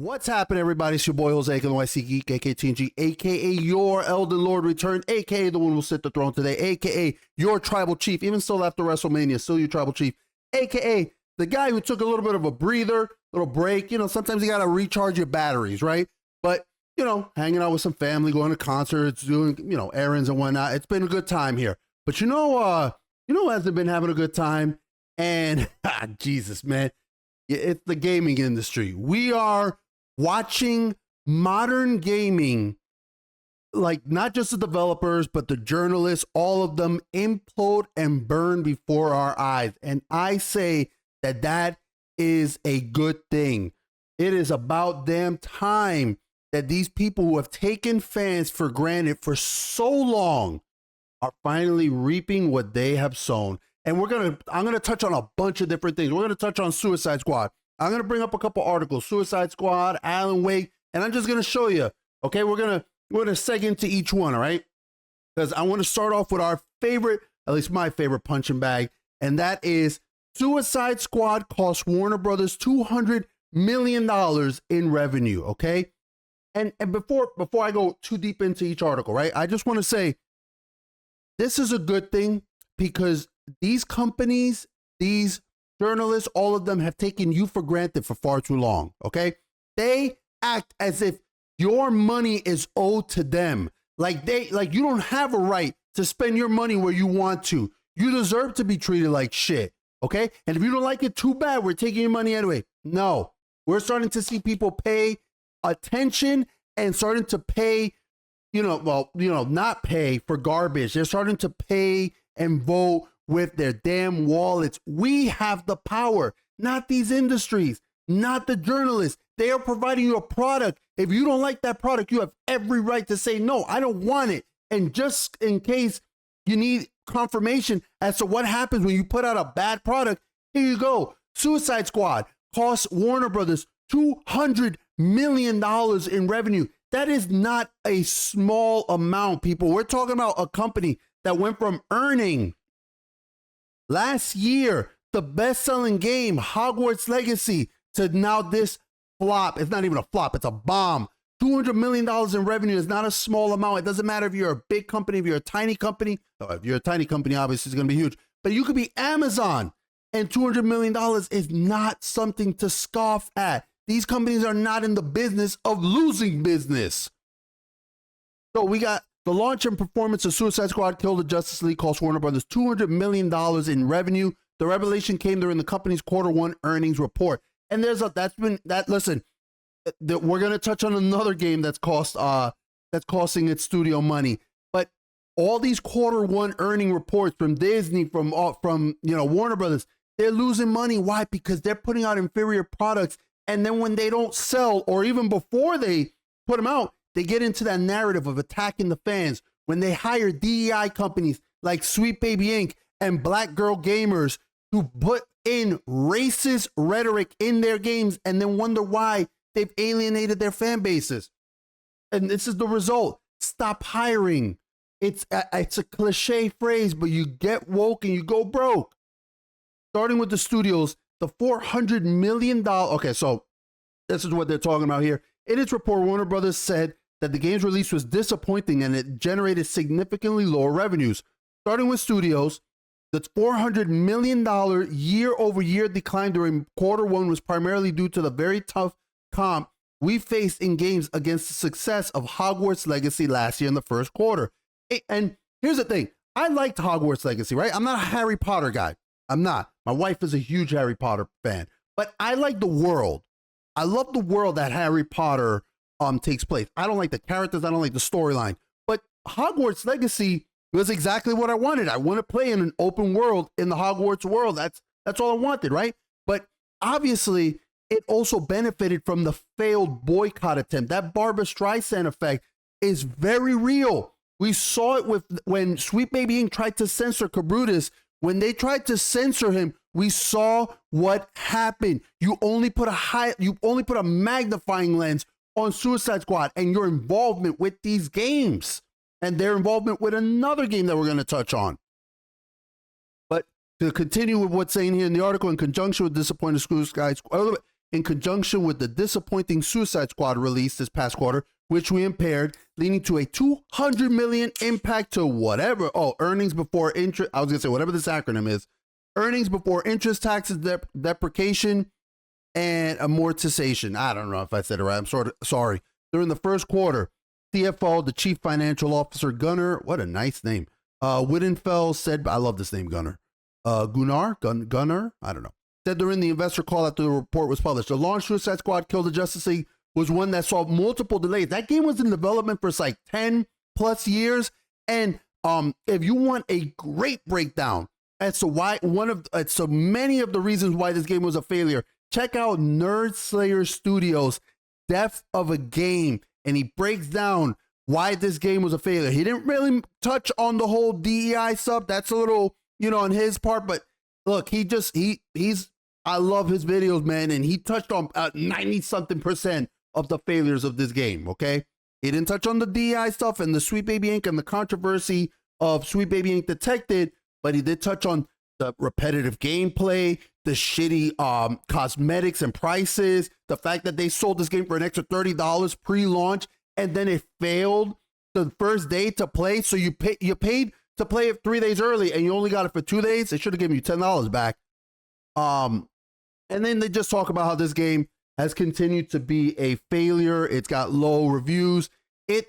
What's happening, everybody? It's your boy Jose, TheNYCGeek, aka TNG, aka your Elden Lord returned, aka the one who will sit the throne today, aka your tribal chief, even still after WrestleMania, still your tribal chief, aka the guy who took a little bit of a breather, little break. You know, sometimes you gotta recharge your batteries, right? But you know, hanging out with some family, going to concerts, doing errands and whatnot. It's been a good time here. But you know who hasn't been having a good time? And Jesus, man, it's the gaming industry. We are watching modern gaming, like not just the developers, but the journalists, all of them implode and burn before our eyes. And I say that is a good thing. It is about damn time that these people who have taken fans for granted for so long are finally reaping what they have sown. And I'm gonna touch on a bunch of different things. We're gonna touch on Suicide Squad. I'm going to bring up a couple articles, Suicide Squad, Alan Wake, and I'm just going to show you, okay? We're going to seg into each one, all right? Because I want to start off with our favorite, at least my favorite punching bag, and that is Suicide Squad cost Warner Brothers $200 million in revenue, okay? And before I go too deep into each article, right, I just want to say this is a good thing because these companies, these journalists, all of them have taken you for granted for far too long, okay? They act as if your money is owed to them. Like you don't have a right to spend your money where you want to. You deserve to be treated like shit, okay? And if you don't like it, too bad. We're taking your money anyway. No, we're starting to see people pay attention and starting to pay, not pay for garbage. They're starting to pay and vote with their damn wallets. We have the power, not these industries, not the journalists. They are providing you a product. If you don't like that product, you have every right to say, no, I don't want it. And just in case you need confirmation as to what happens when you put out a bad product, here you go. Suicide Squad costs Warner Brothers $200 million in revenue. That is not a small amount, people. We're talking about a company that went from earning last year the best-selling game, Hogwarts Legacy, to now this flop. It's not even a flop, it's a bomb. $200 million in revenue is not a small amount. It doesn't matter if you're a big company, if you're a tiny company. If you're a tiny company, obviously it's going to be huge. But you could be Amazon, and $200 million is not something to scoff at. These companies are not in the business of losing business. So we got the launch and performance of Suicide Squad Kill the Justice League cost Warner Brothers $200 million in revenue. The revelation came during the company's Q1 earnings report. And we're going to touch on another game that's costing its studio money. But all these Q1 earning reports from Disney, from Warner Brothers, they're losing money. Why? Because they're putting out inferior products. And then when they don't sell, or even before they put them out, they get into that narrative of attacking the fans. When they hire DEI companies like Sweet Baby Inc. and Black Girl Gamers who put in racist rhetoric in their games and then wonder why they've alienated their fan bases. And this is the result. Stop hiring. It's a cliche phrase, but you get woke and you go broke. Starting with the studios, the $400 million. Okay, so this is what they're talking about here. In its report, Warner Brothers said that the game's release was disappointing and it generated significantly lower revenues. Starting with studios, the $400 million year-over-year decline during Q1 was primarily due to the very tough comp we faced in games against the success of Hogwarts Legacy last year in the first quarter. And here's the thing. I liked Hogwarts Legacy, right? I'm not a Harry Potter guy. I'm not. My wife is a huge Harry Potter fan. But I like the world. I love the world that Harry Potter takes place. I don't like the characters. I don't like the storyline. But Hogwarts Legacy was exactly what I wanted. I want to play in an open world in the Hogwarts world. That's all I wanted, right? But obviously, it also benefited from the failed boycott attempt. That Barbra Streisand effect is very real. We saw it when Sweet Baby Inc. tried to censor Cabrutus. When they tried to censor him, we saw what happened. You only put a magnifying lens on Suicide Squad and your involvement with these games and their involvement with another game that we're going to touch on. But to continue with what's saying here in the article, in conjunction with disappointed Suicide Squad, in conjunction with the disappointing Suicide Squad release this past quarter, which we impaired, leading to a $200 million impact to whatever, earnings before interest, I was going to say whatever this acronym is, earnings before interest, taxes, depreciation, and amortization. I don't know if I said it right. I'm sort of sorry. During the first quarter, CFO, the Chief Financial Officer, Gunnar, what a nice name, Widenfeld said, I love this name, Gunnar, Gunnar, I don't know, said during the investor call after the report was published, the launch Suicide Squad Kill the Justice League was one that saw multiple delays. That game was in development for like 10 plus years. And if you want a great breakdown as to why so many of the reasons why this game was a failure, check out Nerd Slayer Studios' Depth of a Game. And he breaks down why this game was a failure. He didn't really touch on the whole DEI stuff. That's a little, on his part, but look, I love his videos, man. And he touched on 90-something% of the failures of this game. Okay. He didn't touch on the DEI stuff and the Sweet Baby Inc. and the controversy of Sweet Baby Inc. Detected, but he did touch on the repetitive gameplay, the shitty cosmetics and prices, the fact that they sold this game for an extra $30 pre-launch and then it failed the first day to play. So you paid to play it 3 days early and you only got it for 2 days. They should have given you $10 back. And then they just talk about how this game has continued to be a failure. It's got low reviews.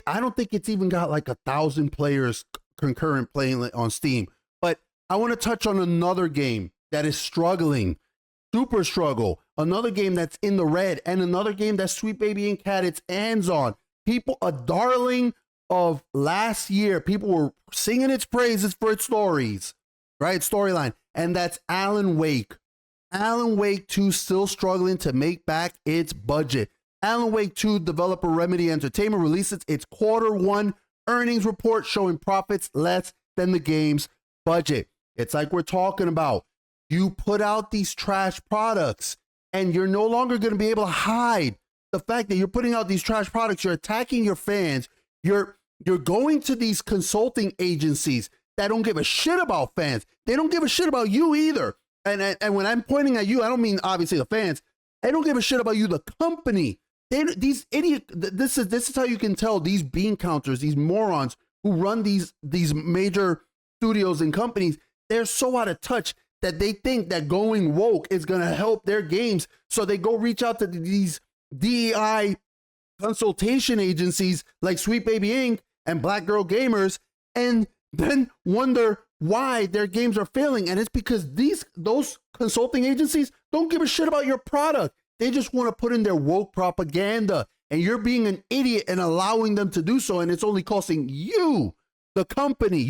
I don't think it's even got like 1,000 players concurrent playing on Steam. But I want to touch on another game that is struggling, super struggle. Another game that's in the red, and another game that Sweet Baby Inc. had its hands on. People, a darling of last year, people were singing its praises for its stories, right? Storyline, and that's Alan Wake. Alan Wake 2 still struggling to make back its budget. Alan Wake 2 developer Remedy Entertainment releases its Q1 earnings report showing profits less than the game's budget. It's like we're talking about. You put out these trash products and you're no longer going to be able to hide the fact that you're putting out these trash products. You're attacking your fans. You're going to these consulting agencies that don't give a shit about fans. They don't give a shit about you either. And when I'm pointing at you, I don't mean obviously the fans. They don't give a shit about you, the company. These idiots. This is how you can tell these bean counters, these morons who run these major studios and companies. They're so out of touch that they think that going woke is gonna help their games. So they go reach out to these DEI consultation agencies like Sweet Baby Inc. and Black Girl Gamers, and then wonder why their games are failing. And it's because those consulting agencies don't give a shit about your product. They just want to put in their woke propaganda, and you're being an idiot and allowing them to do so. And it's only costing you, the company,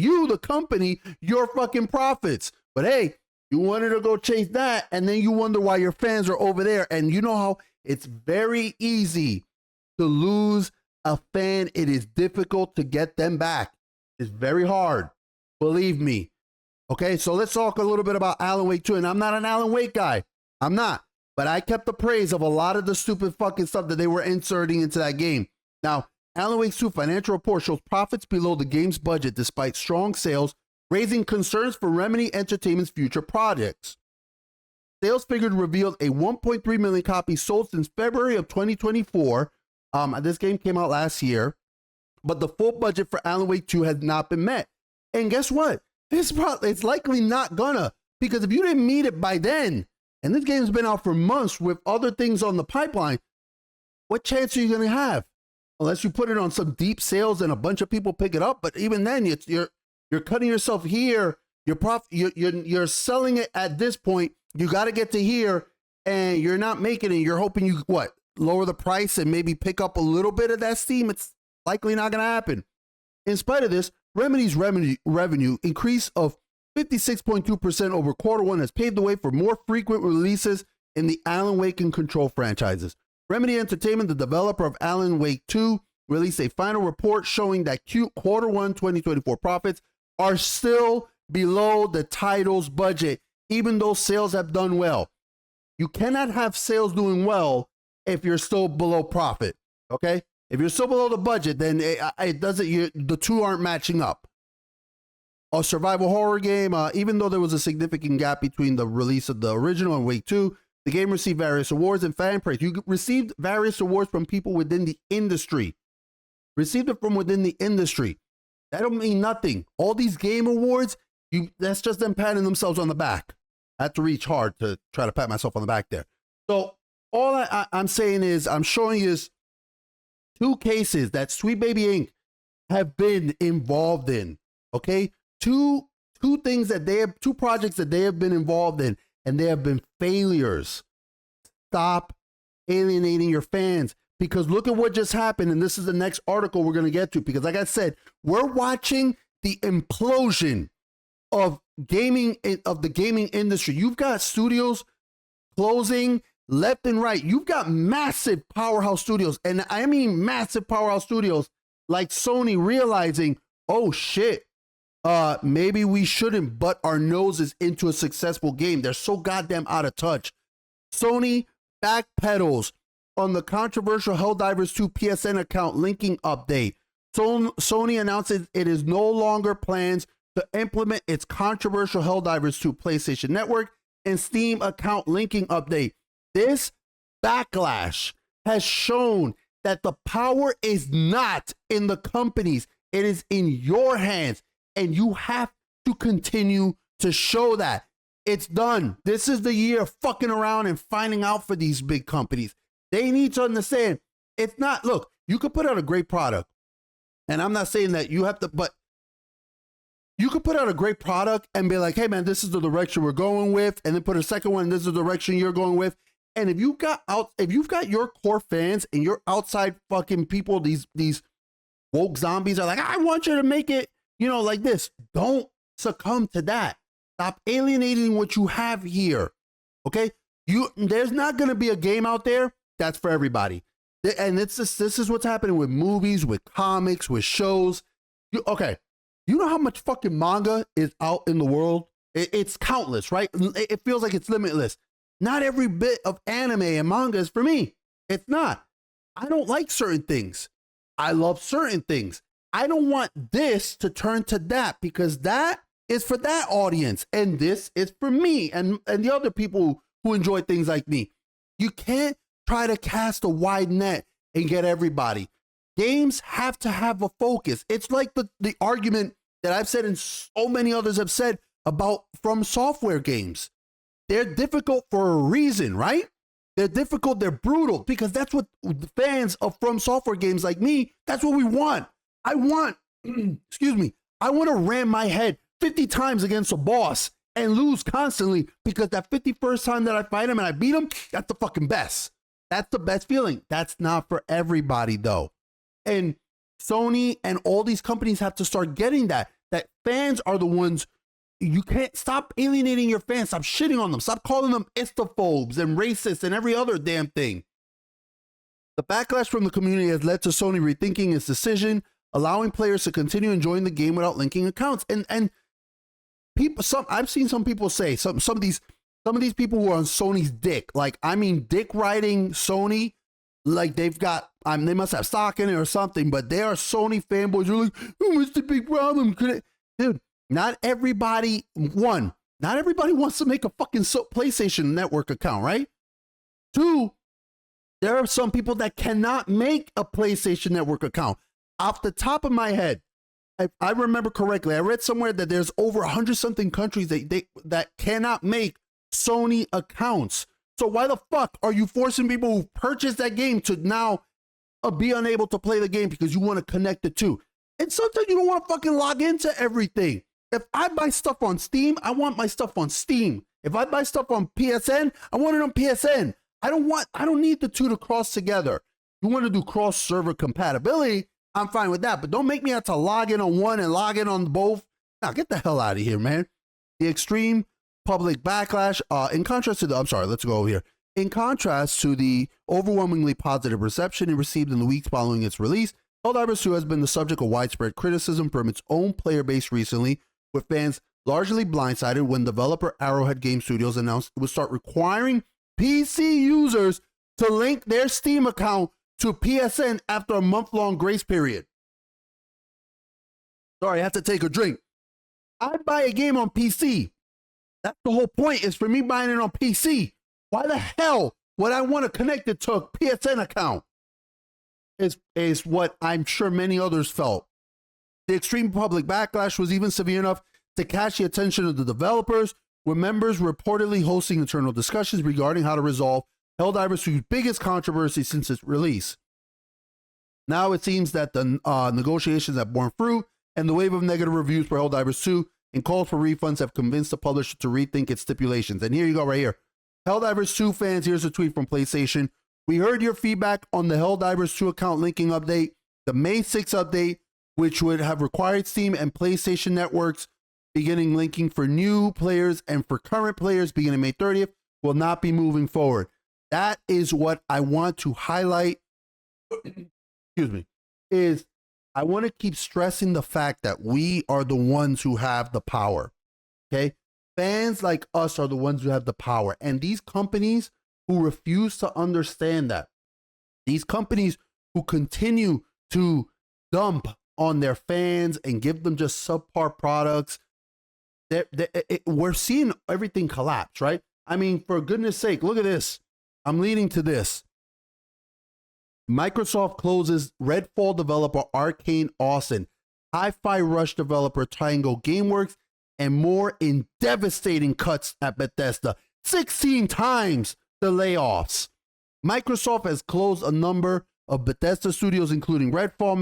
your fucking profits. But hey, you wanted to go chase that, and then you wonder why your fans are over there. And you know how it's very easy to lose a fan. It is difficult to get them back. It's very hard. Believe me. Okay, so let's talk a little bit about Alan Wake 2. And I'm not an Alan Wake guy. I'm not. But I kept the praise of a lot of the stupid fucking stuff that they were inserting into that game. Now, Alan Wake 2 financial report shows profits below the game's budget despite strong sales, raising concerns for Remedy Entertainment's future projects. Sales figures revealed a 1.3 million copies sold since February of 2024. This game came out last year, but the full budget for Alan Wake 2 has not been met. And guess what? It's likely not gonna, because if you didn't meet it by then, and this game's been out for months with other things on the pipeline, what chance are you gonna have? Unless you put it on some deep sales and a bunch of people pick it up. But even then, you're cutting yourself here. You're selling it at this point. You got to get to here, and you're not making it. You're hoping you lower the price and maybe pick up a little bit of that steam. It's likely not gonna happen. In spite of this, Remedy's revenue increase of 56.2% over Q1 has paved the way for more frequent releases in the Alan Wake and Control franchises. Remedy Entertainment, the developer of Alan Wake 2, released a final report showing that Q1 2024 profits are still below the title's budget, even though sales have done well. You cannot have sales doing well if you're still below profit, okay? If you're still below the budget, then it doesn't. The two aren't matching up. A survival horror game, even though there was a significant gap between the release of the original and Wake 2, The game received various awards and fan praise. You received various awards from people within the industry. Received it from within the industry. That don't mean nothing. All these game awards, that's just them patting themselves on the back. I had to reach hard to try to pat myself on the back there. So all I'm saying is I'm showing you is 2 cases that Sweet Baby Inc. have been involved in. Okay? Two things that they have, 2 projects that they have been involved in, and they have been failures. Stop alienating your fans, because look at what just happened. And this is the next article we're going to get to, because like I said, we're watching the implosion of the gaming industry. You've got studios closing left and right. You've got massive powerhouse studios, and I mean massive powerhouse studios like Sony realizing, oh shit, maybe we shouldn't butt our noses into a successful game. They're so goddamn out of touch. Sony backpedals on the controversial Helldivers 2 PSN account linking update. Sony announces it is no longer plans to implement its controversial Helldivers 2 PlayStation Network and Steam account linking update. This backlash has shown that the power is not in the companies. It is in your hands, and you have to continue to show that. It's done. This is the year of fucking around and finding out for these big companies. They need to understand it's not, look, you could put out a great product, and I'm not saying that you have to, but you could put out a great product and be like, hey man, this is the direction we're going with, and then put a second one, this is the direction you're going with. And if you've got your core fans and your outside fucking people, these woke zombies are like, I want you to make it, like this. Don't succumb to that. Stop alienating what you have here. Okay? There's not going to be a game out there that's for everybody. And this is what's happening with movies, with comics, with shows. Okay. You know how much fucking manga is out in the world? It's countless, right? It feels like it's limitless. Not every bit of anime and manga is for me. It's not. I don't like certain things. I love certain things. I don't want this to turn to that, because that is for that audience, and this is for me and the other people who enjoy things like me. You can't try to cast a wide net and get everybody. Games have to have a focus. It's like the argument that I've said and so many others have said about From Software games. They're difficult for a reason, right? They're difficult, they're brutal, because that's what the fans of From Software games like me, that's what we want. I want, excuse me, I want to ram my head 50 times against a boss and lose constantly, because that 51st time that I fight him and I beat him, that's the fucking best. That's the best feeling. That's not for everybody though. And Sony and all these companies have to start getting that fans are the ones. You can't stop alienating your fans. Stop shitting on them. Stop calling them istophobes and racists and every other damn thing. The backlash from the community has led to Sony rethinking its decision, allowing players to continue enjoying the game without linking accounts. And people, I've seen some people say some of these people who are on Sony's dick, like I mean dick riding Sony, like they've got they must have stock in it or something, but they are Sony fanboys. They're like, oh, what's the big problem? Dude. Not everybody wants to make a fucking PlayStation Network account, right? 2, there are some people that cannot make a PlayStation Network account. Off the top of my head, I remember correctly, I read somewhere that there's over 100-something countries that cannot make Sony accounts. So why the fuck are you forcing people who purchased that game to now be unable to play the game because you want to connect the two? And sometimes you don't want to fucking log into everything. If I buy stuff on Steam, I want my stuff on Steam. If I buy stuff on PSN, I want it on PSN. I don't need the two to cross together. You want to do cross server compatibility, I'm fine with that, but don't make me have to log in on one and log in on both. Now get the hell out of here, man. The extreme public backlash, in contrast to the overwhelmingly positive reception it received in the weeks following its release, Helldivers 2 has been the subject of widespread criticism from its own player base recently, with fans largely blindsided when developer Arrowhead Game Studios announced it would start requiring PC users to link their Steam account to PSN after a month-long grace period. Sorry, I have to take a drink. I buy a game on PC. That's the whole point, is for me buying it on PC. Why the hell would I want to connect it to a PSN account? Is what I'm sure many others felt. The extreme public backlash was even severe enough to catch the attention of the developers, with members reportedly hosting internal discussions regarding how to resolve Helldivers 2's biggest controversy since its release. Now it seems that the negotiations have borne fruit, and the wave of negative reviews for Helldivers 2 and calls for refunds have convinced the publisher to rethink its stipulations. And here you go right here. Helldivers 2 fans, here's a tweet from PlayStation. We heard your feedback on the Helldivers 2 account linking update. The May 6 update, which would have required Steam and PlayStation networks beginning linking for new players and for current players beginning May 30th, will not be moving forward. That is what I want to highlight. Excuse me. Is I want to keep stressing the fact that we are the ones who have the power. Okay? Fans like us are the ones who have the power. And these companies who refuse to understand that, these companies who continue to dump on their fans and give them just subpar products, we're seeing everything collapse, right? I mean, for goodness sake, look at this. I'm leading to this. Microsoft closes Redfall developer Arcane Austin, Hi-Fi Rush developer Triangle Gameworks, and more in devastating cuts at Bethesda. 16 times the layoffs. Microsoft has closed a number of Bethesda studios, including Redfall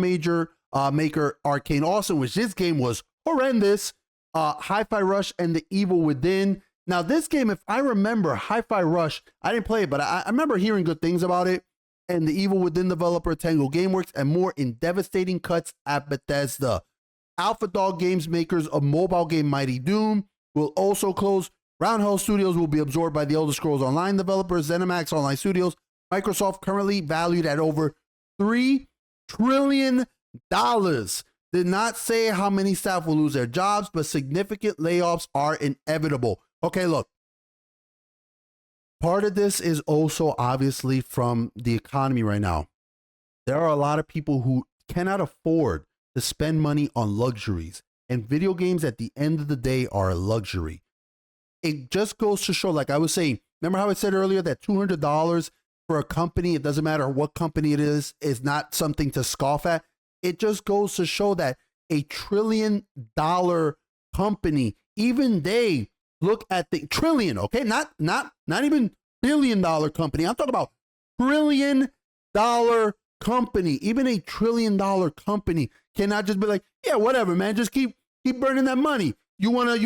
maker Arcane Austin, which this game was horrendous, Hi-Fi Rush, and The Evil Within. Now, this game, if I remember, Hi-Fi Rush, I didn't play it, but I remember hearing good things about it. And The Evil Within developer Tango Gameworks, and more in devastating cuts at Bethesda. Alpha Dog Games, makers of mobile game Mighty Doom, will also close. Roundhouse Studios will be absorbed by the Elder Scrolls Online developers, ZeniMax Online Studios. Microsoft, currently valued at over $3 trillion, did not say how many staff will lose their jobs, but significant layoffs are inevitable. Okay, look. Part of this is also obviously from the economy right now. There are a lot of people who cannot afford to spend money on luxuries, and video games at the end of the day are a luxury. It just goes to show, like I was saying, remember how I said earlier that $200 for a company, it doesn't matter what company it is not something to scoff at. It just goes to show that a $1 trillion company, even they look at the trillion, okay? Not even $1 billion company. I'm talking about $1 trillion company. Even a $1 trillion company cannot just be like, yeah, whatever, man. Just keep burning that money. You wanna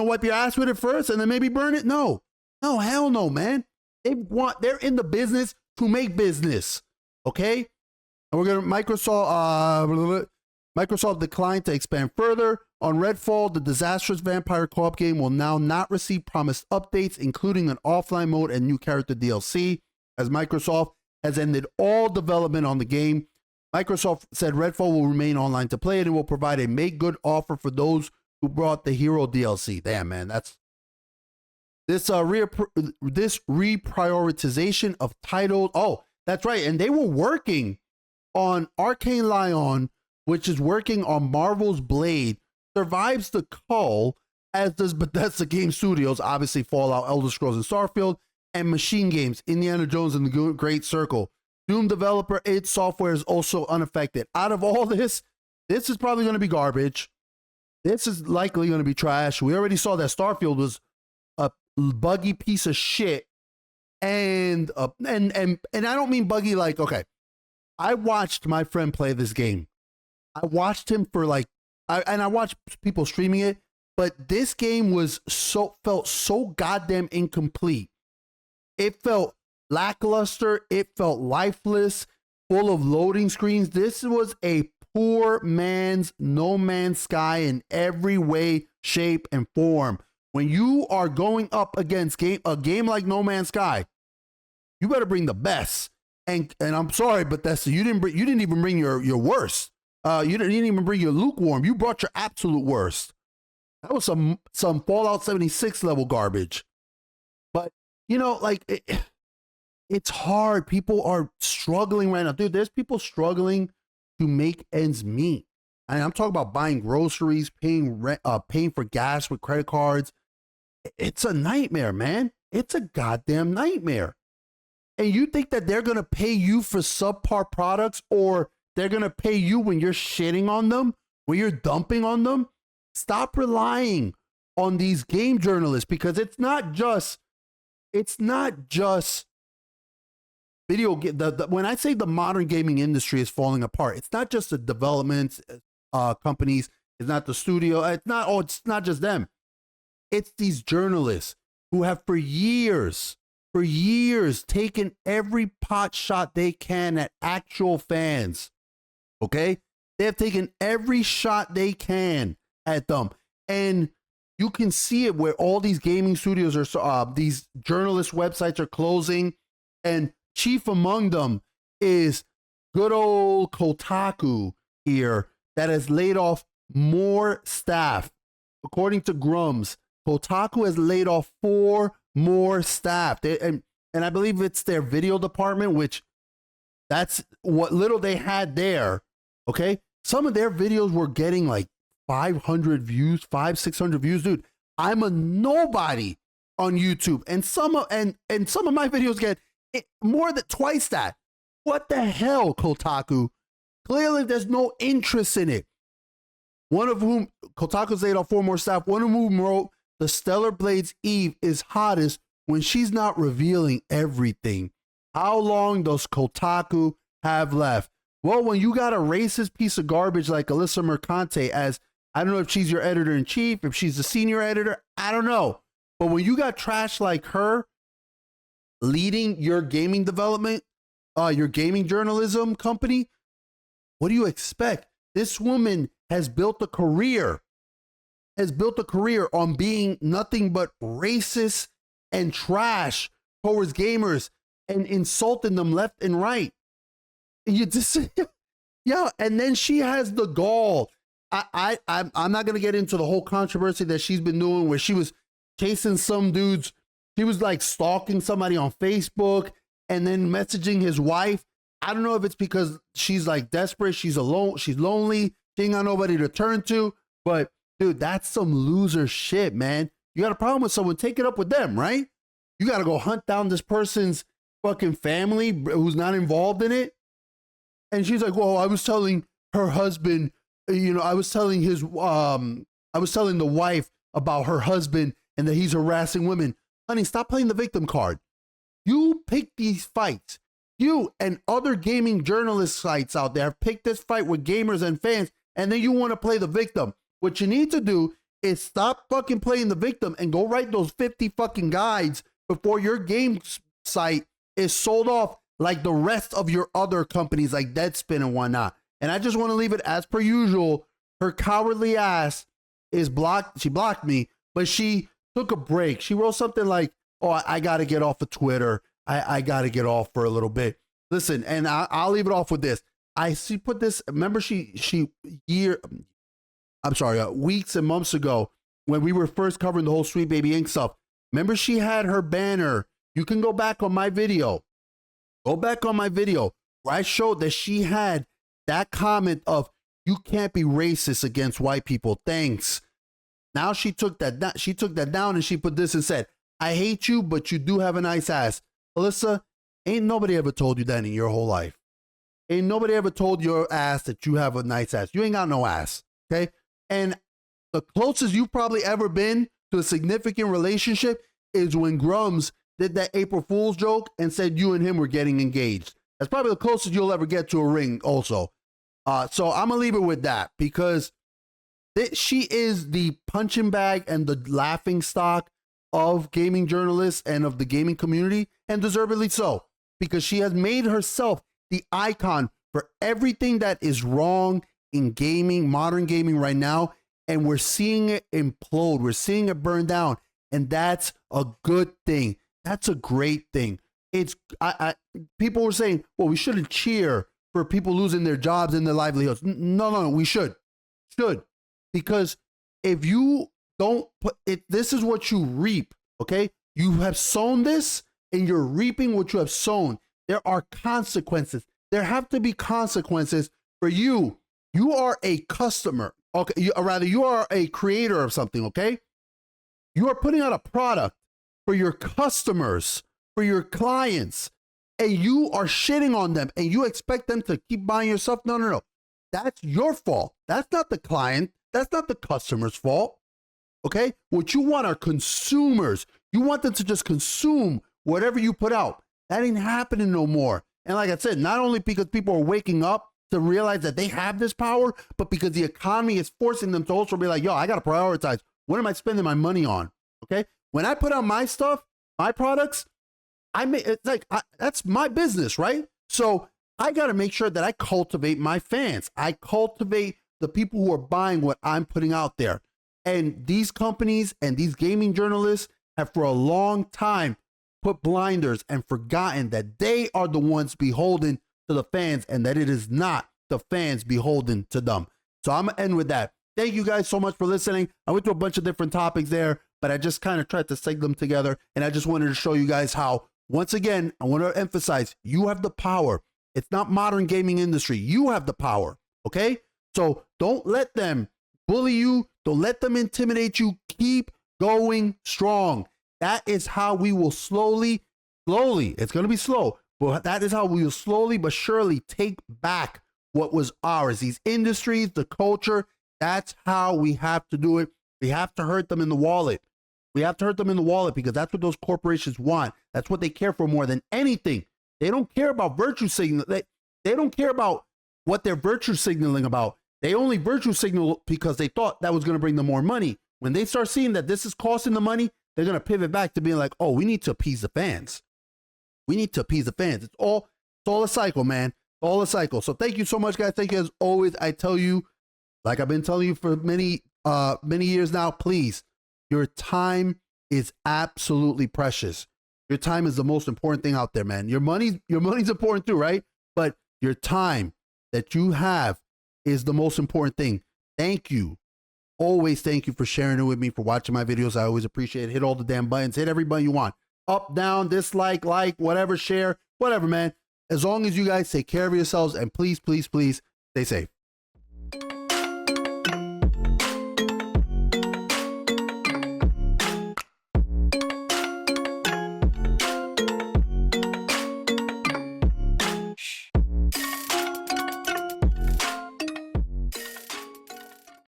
wipe your ass with it first and then maybe burn it? No, hell no, man. They're in the business to make business. Okay? And we're gonna Microsoft declined to expand further on Redfall. The disastrous vampire co-op game will now not receive promised updates, including an offline mode and new character DLC, as Microsoft has ended all development on the game. Microsoft said Redfall will remain online to play, and it will provide a make good offer for those who brought the hero DLC. Damn, man, that's this reprioritization of titles. Oh, that's right, and they were working on Arcane Lion, which is working on Marvel's Blade, survives the cull, as does Bethesda Game Studios, obviously Fallout, Elder Scrolls, and Starfield, and Machine Games, Indiana Jones and the Great Circle. Doom developer id Software is also unaffected. Out of all this is probably going to be garbage. This is likely going to be trash. We already saw that Starfield was a buggy piece of shit, and I don't mean buggy like, okay, I watched my friend play this game. I watched him for I watched people streaming it, but this game felt so goddamn incomplete. It felt lackluster. It felt lifeless, full of loading screens. This was a poor man's No Man's Sky in every way, shape, and form. When you are going up against a game like No Man's Sky, you better bring the best. And I'm sorry, but you didn't even bring your worst. You didn't even bring your lukewarm. You brought your absolute worst. That was some Fallout 76 level garbage. But it's hard. People are struggling right now, dude. There's people struggling to make ends meet. And I'm talking about buying groceries, paying rent, paying for gas with credit cards. It's a nightmare, man. It's a goddamn nightmare. And you think that they're going to pay you for subpar products, or they're going to pay you when you're shitting on them, when you're dumping on them? Stop relying on these game journalists, because it's not just video. When I say the modern gaming industry is falling apart, it's not just the development companies, it's not the studio, it's not just them. It's these journalists who have for years taken every pot shot they can at actual fans. Okay? They have taken every shot they can at them. And you can see it where all these gaming studios are, these journalist websites are closing. And chief among them is good old Kotaku here, that has laid off more staff. According to Grums, Kotaku has laid off 4 more staff. And I believe it's their video department, which that's what little they had there. Okay. Some of their videos were getting like 500 views, 600 views. Dude, I'm a nobody on YouTube. And some of my videos get more than twice that. What the hell, Kotaku? Clearly there's no interest in it. One of whom, Kotaku's laid off 4 more staff, one of whom wrote, "The Stellar Blades Eve is hottest when she's not revealing everything." How long does Kotaku have left? Well, when you got a racist piece of garbage like Alyssa Mercante, as I don't know if she's your editor-in-chief, if she's the senior editor, I don't know. But when you got trash like her leading your gaming development, your gaming journalism company, what do you expect? This woman has built a career on being nothing but racist and trash towards gamers and insulting them left and right. You just, yeah, and then she has the gall. I'm not gonna get into the whole controversy that she's been doing, where she was chasing some dudes. She was like stalking somebody on Facebook and then messaging his wife. I don't know if it's because she's like desperate, she's alone, she's lonely, she ain't got nobody to turn to. But dude, that's some loser shit, man. You got a problem with someone, take it up with them, right? You got to go hunt down this person's fucking family who's not involved in it. And she's like, well, I was telling her husband, I was telling the wife about her husband and that he's harassing women. Honey, stop playing the victim card. You pick these fights. You and other gaming journalist sites out there have picked this fight with gamers and fans, and then you want to play the victim. What you need to do is stop fucking playing the victim and go write those 50 fucking guides before your game site is sold off like the rest of your other companies like Deadspin and whatnot. And I just want to leave it as per usual. Her cowardly ass is blocked. She blocked me, but she took a break. She wrote something like, oh, I got to get off of Twitter. I got to get off for a little bit. Listen, and I'll leave it off with this. She put this, remember weeks and months ago when we were first covering the whole Sweet Baby Inc. stuff. Remember she had her banner. You can go back on my video. Go back on my video where I showed that she had that comment of, you can't be racist against white people. Thanks. Now she took that down and she put this and said, I hate you, but you do have a nice ass. Alyssa, ain't nobody ever told you that in your whole life. Ain't nobody ever told your ass that you have a nice ass. You ain't got no ass. Okay. And the closest you've probably ever been to a significant relationship is when Grums did that April Fool's joke and said you and him were getting engaged. That's probably the closest you'll ever get to a ring also. So I'm going to leave it with that, because she is the punching bag and the laughing stock of gaming journalists and of the gaming community, and deservedly so, because she has made herself the icon for everything that is wrong in gaming, modern gaming right now. And we're seeing it implode. We're seeing it burn down. And that's a good thing. That's a great thing. It's people were saying, well, we shouldn't cheer for people losing their jobs and their livelihoods. No, we should. Because if you don't put it, this is what you reap. Okay. You have sown this and you're reaping what you have sown. There are consequences. There have to be consequences for you. You are a customer. Okay. You are a creator of something. Okay. You are putting out a product. for your customers, for your clients, and you are shitting on them and you expect them to keep buying your stuff. No. That's your fault. That's not the client. That's not the customer's fault. Okay? What you want are consumers. You want them to just consume whatever you put out. That ain't happening no more. And like I said, not only because people are waking up to realize that they have this power, but because the economy is forcing them to also be like, yo, I got to prioritize. What am I spending my money on? Okay? When I put out my stuff, my products, it's like, that's my business, right? So I got to make sure that I cultivate my fans. I cultivate the people who are buying what I'm putting out there. And these companies and these gaming journalists have for a long time put blinders and forgotten that they are the ones beholden to the fans and that it is not the fans beholden to them. So I'm going to end with that. Thank you guys so much for listening. I went through a bunch of different topics there, but I just kind of tried to seg them together. And I just wanted to show you guys how, once again, I want to emphasize, you have the power. It's not modern gaming industry. You have the power, okay? So don't let them bully you. Don't let them intimidate you. Keep going strong. That is how we will slowly, it's going to be slow, but that is how we will slowly but surely take back what was ours. These industries, the culture, that's how we have to do it. We have to hurt them in the wallet. We have to hurt them in the wallet because that's what those corporations want. That's what they care for more than anything. They don't care about virtue signal. They don't care about what they're virtue signaling about. They only virtue signal because they thought that was going to bring them more money. When they start seeing that this is costing them money, they're going to pivot back to being like, oh, we need to appease the fans. We need to appease the fans. It's all a cycle, man. All a cycle. So thank you so much, guys. Thank you as always. I tell you, like I've been telling you for many years now, please, your time is absolutely precious. Your time is the most important thing out there, man. Your money's important too, right? But your time that you have is the most important thing. Thank you. Always thank you for sharing it with me, for watching my videos. I always appreciate it. Hit all the damn buttons. Hit every button you want. Up, down, dislike, like, whatever, share, whatever, man. As long as you guys take care of yourselves and please, please, please stay safe.